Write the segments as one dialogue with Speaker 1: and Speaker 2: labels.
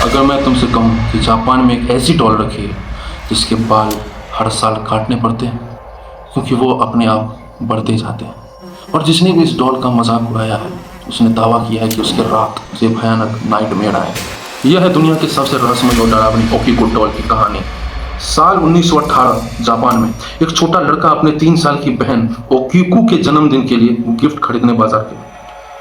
Speaker 1: अगर मैं तुमसे कहूँ कि जापान में एक ऐसी डॉल रखी है जिसके बाल हर साल काटने पड़ते हैं क्योंकि वो अपने आप बढ़ते जाते हैं, और जिसने भी इस डॉल का मजाक उड़ाया है उसने दावा किया है कि उसके रात से भयानक नाइटमेयर आए। यह है दुनिया की सबसे रहस्यमय और डरावनी ओकीको डॉल की कहानी। साल 1918 जापान में एक छोटा लड़का अपने 3 साल की बहन ओकीको के जन्मदिन के लिए गिफ्ट खरीदने बाजार गया।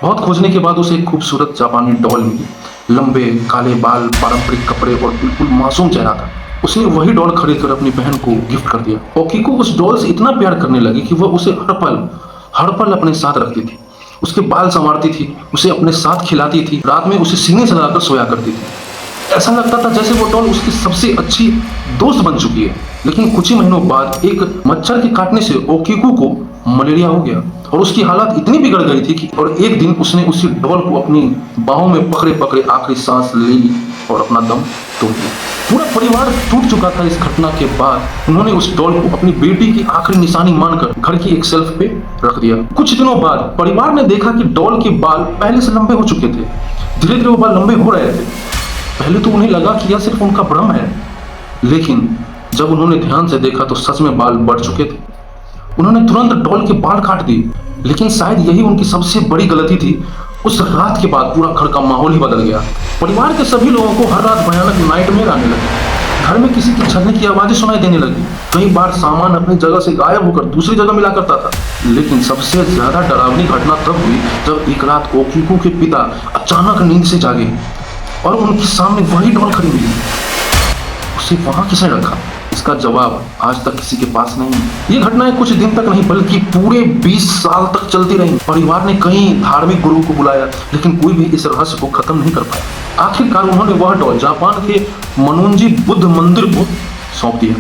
Speaker 1: बहुत खोजने के बाद उसे एक खूबसूरत जापानी डॉल मिली। लंबे काले बाल, पारंपरिक कपड़े और बिल्कुल मासूम चेहरा था। उसने वही डॉल खरीदकर अपनी बहन को गिफ्ट कर दिया। ओकीको उस डॉल से इतना प्यार करने लगी कि वह उसे हर पल अपने साथ रखती थी, उसके बाल संवारती थी, उसे अपने साथ खिलाती थी, रात में उसे सीने से लगाकर सोया करती थी। ऐसा लगता था जैसे वो डॉल उसकी सबसे अच्छी दोस्त बन चुकी है। लेकिन कुछ ही महीनों बाद एक मच्छर के काटने से ओकीको को मलेरिया हो गया और उसकी हालत इतनी बिगड़ गई थी कि और एक दिन उसने उसी डॉल को अपनी बाहों में पकड़े पकड़े आखिरी सांस ली और अपना दम तोड़ दिया। पूरा परिवार टूट चुका था। इस घटना के बाद उन्होंने उस डॉल को अपनी बेटी की आखिरी निशानी मानकर घर की एक शेल्फ पे रख दिया। कुछ दिनों बाद परिवार ने देखा कि डॉल के बाल पहले से लंबे हो चुके थे। धीरे धीरे वो बाल लंबे हो रहे थे। पहले तो उन्हें लगा कि यह सिर्फ उनका भ्रम है, लेकिन जब उन्होंने ध्यान से देखा तो सच में बाल बढ़ चुके थे। उन्होंने तुरंत डॉल के बाल काट दिए, लेकिन शायद यही उनकी सबसे बड़ी गलती थी। उस रात के बाद पूरा घर का माहौल ही बदल गया। परिवार के सभी लोगों को हर रात भयानक नाइटमेयर आने लगे। घर में किसी के छलने की आवाजें सुनाई देने लगी। कई बार सामान अपनी जगह से गायब होकर दूसरी जगह मिला करता था। लेकिन सबसे ज्यादा डरावनी घटना तब हुई जब एक रात ओकीको के पिता अचानक नींद से जागे और उनके सामने वही डॉल खड़ी मिली। उसे वहां किसने रखा? इसका जवाब आज तक किसी के पास नहीं है। ये घटनाएं कुछ दिन तक नहीं बल्कि पूरे 20 साल तक चलती रही। परिवार ने कई धार्मिक गुरुओं को बुलाया, लेकिन कोई भी इस रहस्य को खत्म नहीं कर पाया। आखिरकार उन्होंने वह डॉल जापान के मनोंजी बुद्ध मंदिर को सौंप दिया।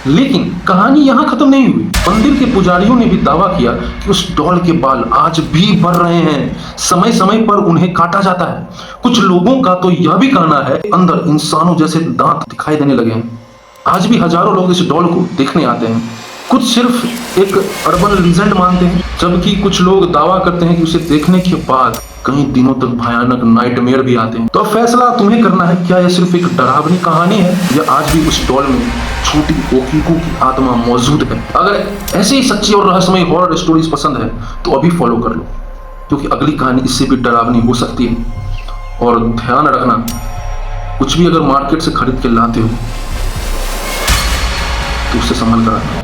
Speaker 1: लेकिन कहानी यहाँ खत्म नहीं हुई। मंदिर के पुजारियों ने भी दावा किया कि उस डॉल के बाल आज भी बढ़ रहे हैं। समय समय पर उन्हें काटा जाता है। कुछ लोगों का तो यह भी कहना है अंदर इंसानों जैसे दांत दिखाई देने लगे हैं। आज भी हजारों लोग इस डॉल को देखने आते हैं। कुछ सिर्फ एक अर्बन लीजेंड मानते हैं, जबकि कुछ लोग दावा करते हैं कि उसे देखने के बाद कई दिनों तक भयानक नाइटमेयर भी आते हैं। तो फैसला तुम्हें करना है, क्या यह सिर्फ एक डरावनी कहानी है या आज भी उस डॉल में छोटी ओकीको की आत्मा मौजूद है? अगर ऐसी सच्ची और रहस्यमय हॉरर स्टोरीज पसंद है तो अभी फॉलो कर लो, क्योंकि अगली कहानी इससे भी डरावनी हो सकती है। और ध्यान रखना, कुछ भी अगर मार्केट से खरीद के लाते हो तो उससे संभल कर आना।